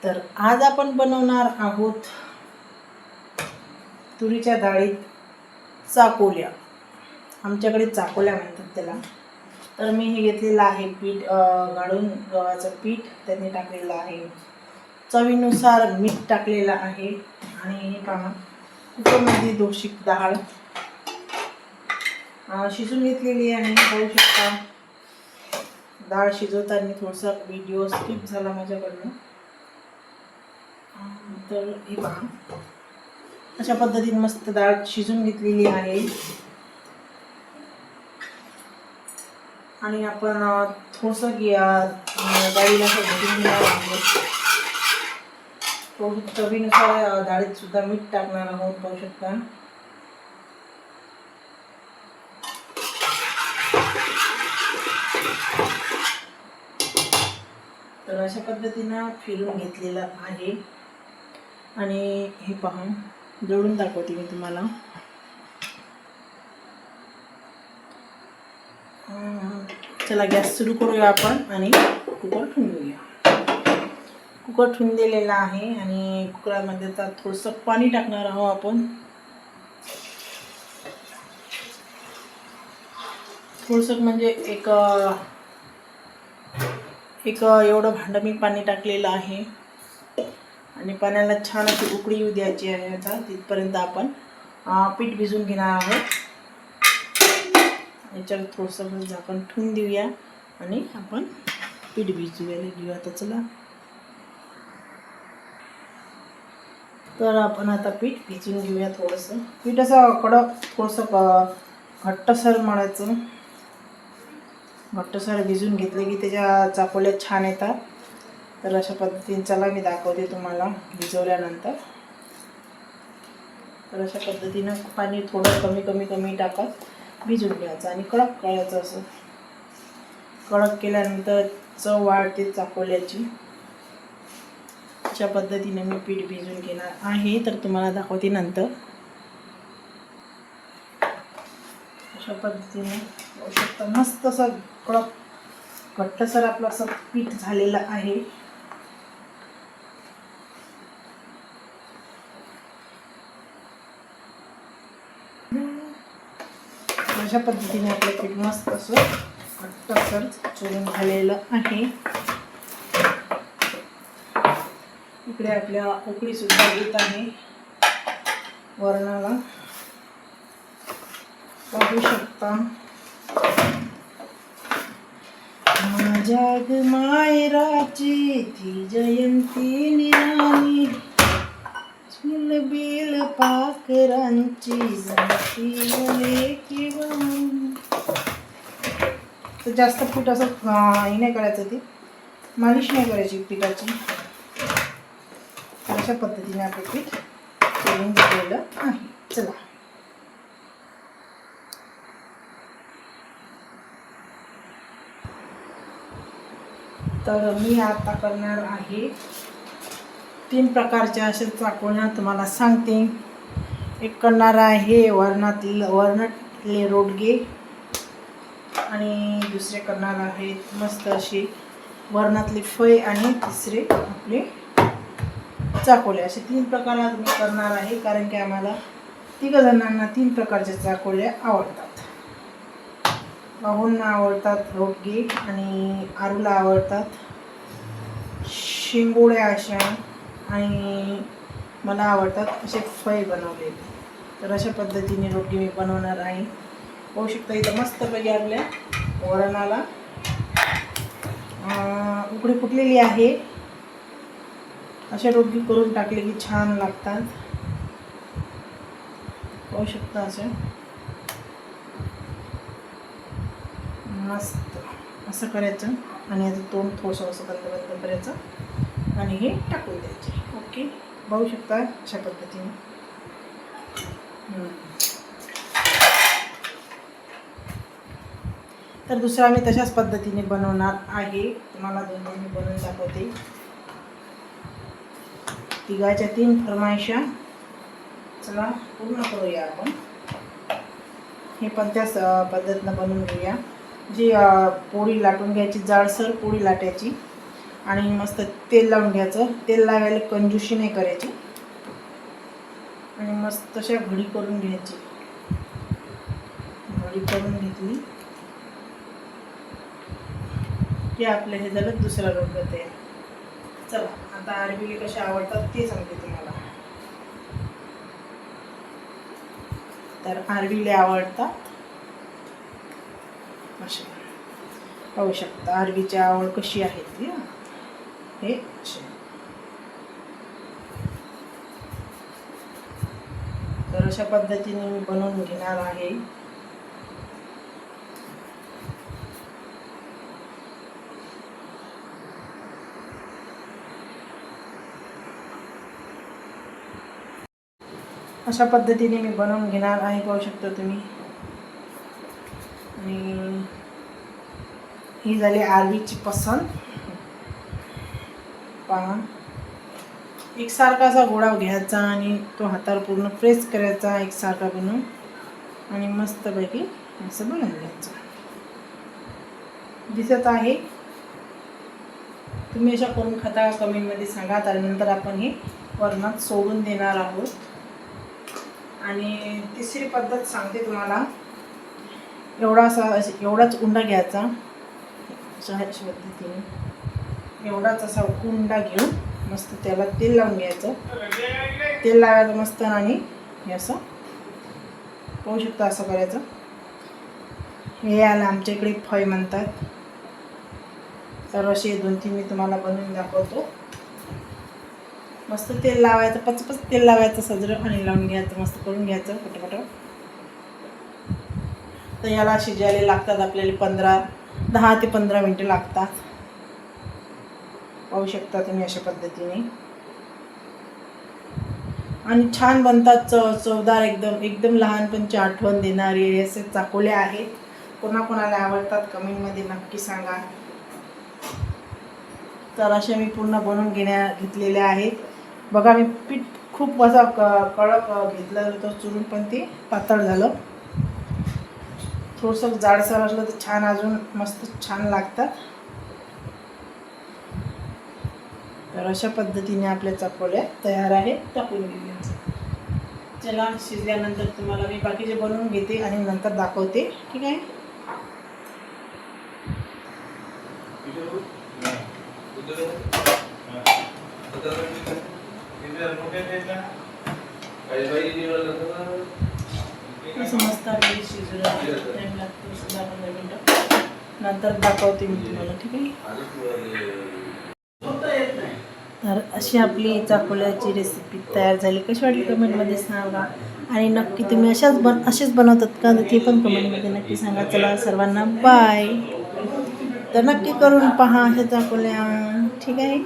तर आज आपण बनवणार आहोत तुरीच्या डाळीत चाकोल्या. आमच्याकडे चाकोल्या म्हणतात त्याला. तर मी हे घेतलेलं आहे पीठ, गाळून गव्हाचं पीठ त्यांनी टाकलेलं आहे. चवीनुसार मीठ टाकलेलं आहे. आणि हे पहा, कुकरमध्ये दोशिक डाळ शिजून घेतलेली आहे. पाहू शकता. डाळ शिजवताना थोडासा व्हिडिओ स्किप झाला माझ्याकडनं. तर हे पहा, अशा पद्धतीने मस्त डाळ शिजून घेतलेली आहे. आणि आपण थोडंसं डाळीला भरून घेणार आहोत. थोडं चवीनुसार डाळीत सुद्धा मीठ टाकणार आहोत. पाहू शकता. तर अशा पद्धतीनं फिरून घेतलेलं आहे. आणि हे पहा, जोडून दाखवते मी तुम्हाला. चला गॅस सुरू करूया आपण आणि कुकर ठेवून देऊया. कुकर ठेवून दिलेला आहे आणि कुकरमध्ये आता थोडंसं पाणी टाकणार आहोत आपण. थोडंसं म्हणजे एक एवढं भांडं मी पाणी टाकलेलं आहे. आणि पाण्याला छान अशी उकळी येऊ द्यायची आहे. आता तिथपर्यंत आपण पीठ भिजून घेणार आहोत. याच्यावर थोडंसं झाकण ठेवून देऊया आणि आपण पीठ भिजवायला घेऊया. आता चला. तर आपण आता पीठ भिजून घेऊया. थोडंसं पीठ असं कडक, थोडंसं घट्टसर मळायचं. घट्टसर भिजून घेतले की त्याच्या चाकोल्या छान येतात. तर अशा पद्धतीने चला मी दाखवते तुम्हाला भिजवल्यानंतर. तर अशा पद्धतीनं पाणी थोडं कमी कमी टाकत भिजून घ्यायचं आणि कडक करायचं. असं कडक केल्यानंतर चव वाढते चाकोल्याची. अशा पद्धतीने मी पीठ भिजून घेणार आहे. तर तुम्हाला दाखवते नंतर. अशा पद्धतीने मस्त असं कडक घट्टसर आपलं असं पीठ झालेलं आहे. अशा पद्धतीने आपलं पीठ मस्त असं घट्टसर चुरून झालेलं आहे. इकडे आपल्या उकळी सुद्धा येत आहे वरणाला. पाहू शकता. माझ्या ग मायराची ती जयंती निराली, बिल पाखरांची तर जास्त पीठ असं हे नाही करायचं. ती मालिश नाही करायची पिठाची. अशा पद्धतीने आपलं पीठ करून घेतलेलं आहे. चला. तर मी आता करणार आहे 3 प्रकारच्या अशा चाकोल्या तुम्हाला सांगते. एक करणार आहे वरणातले रोडगे आणि दुसरे करणार आहेत मस्त अशी वरणातली फळे आणि तिसरे आपले चाकोल्या. असे 3 प्रकारात मी करणार आहे. कारण की आम्हाला 3 जणांना 3 प्रकारच्या चाकोल्या आवडतात. बाहूंना आवडतात रोडगे आणि आरूला आवडतात शिंगोळ्या अशा, आणि मला आवडतात असे फळे बनवलेले. तर अशा पद्धतीने रोडगे मी बनवणार आहे. होऊ शकतं. इथं मस्तपैकी आपल्या वरणाला उकळी फुटलेली आहे. अशा रोडगे करून टाकले की छान लागतात. होऊ शकतं. मस्त असं करायचं आणि याचं तोंड थोडंसं असं बंद करायचं आणि हे टाकून द्यायचे. ओके. बघू शकता अशा पद्धतीने. तर दुसरा मी तशाच पद्धतीने बनवणार आहे. तुम्हाला 2 मी बनवून दाखवते. तिघाच्या 3 फरमाईशा. चला पूर्ण करूया आपण. हे पण त्याच पद्धतीनं बनवून घेऊया. जी पोळी लाटून घ्यायची, जाडसर पोळी लाटायची आणि मस्त तेल लावून घ्यायचं. तेल लावायला कंजूशी नाही करायची आणि मस्त अशा घडी करून घ्यायची. घडी करून घेतली की आपलं हे झालं दुसरा रंग तयार. चला आता आरबिले कसे आवडतात ते सांगते तुम्हाला. तर आरबिले आवडतात असे पाहू शकता. आरबीची आवड कशी आहे ती. हे असे. तर अशा पद्धतीने मी बनवून घेणार आहे. अशा पद्धतीने मी बनवून घेणार आहे. पाहू शकता तुम्ही. आणि ही झाली आरबीची पसंत. पहा एकसारखा असा गोळा घ्यायचा आणि तो हातावर पूर्ण प्रेस करायचा एकसारखा बनवून आणि मस्तपैकी असं बनवून घ्यायचं. दिसत आहे. तुम्ही अशा करून खाता कमेंटमध्ये सांगा. त्यानंतर आपण हे वरणात सोडून देणार आहोत. आणि तिसरी पद्धत सांगते तुम्हाला. एवढाच उंडा घ्यायचा अशा पद्धतीने. एवढाच असा उंडा घेऊन मस्त त्याला तेल लावून घ्यायचं. तेल लावायचं मस्त आणि हे असं पाहू शकता असं करायचं. हे याला आमच्या इकडे फय म्हणतात. तर असे 2-3 मी तुम्हाला बनवून दाखवतो. मस्त तेल लावायचं. पचपच तेल लावायचं सजरं आणि लावून घ्यायचं. मस्त करून घ्यायचं पटापट. तर याला शिजायला लागतात आपल्याला 10 ते 15 मिनटं लागतात. पाहू शकता तुम्ही अशा पद्धतीने. आणि छान बनतात. चवदार एकदम लहानपणची आठवण देणारे असे चाकोले आहेत. कोणाकोणाला आवडतात कमेंटमध्ये नक्की सांगा. तर अशा मी पूर्ण बनवून घेतलेल्या आहेत. बघा मी पीठ खूप असा कडक घेतलं होतं चुरून पण ते पातळ झालं. थोडंसं जाडसर असलं तर छान अजून मस्त छान लागतात. तर अशा पद्धतीने आपल्या चकोल्या तयार आहेत. टाकून घेऊया. चला शिजल्यानंतर तुम्हाला मी बाकीचे बनवून घेते आणि नंतर दाखवते. ठीक आहे. मस्त आपली शिजून टाईम लागतो 10-15 मिनटं. नंतर दाखवते मी तुम्हाला. ठीक आहे. तर अशी आपली चाकोल्याची रेसिपी तयार झाली. कशी वाटली कमेंटमध्ये सांगा. आणि नक्की तुम्ही असेच बनवतात का ते पण कमेंटमध्ये नक्की सांगा. चला सर्वांना बाय. तर नक्की करून पहा अशा चाकोल्या. ठीक आहे.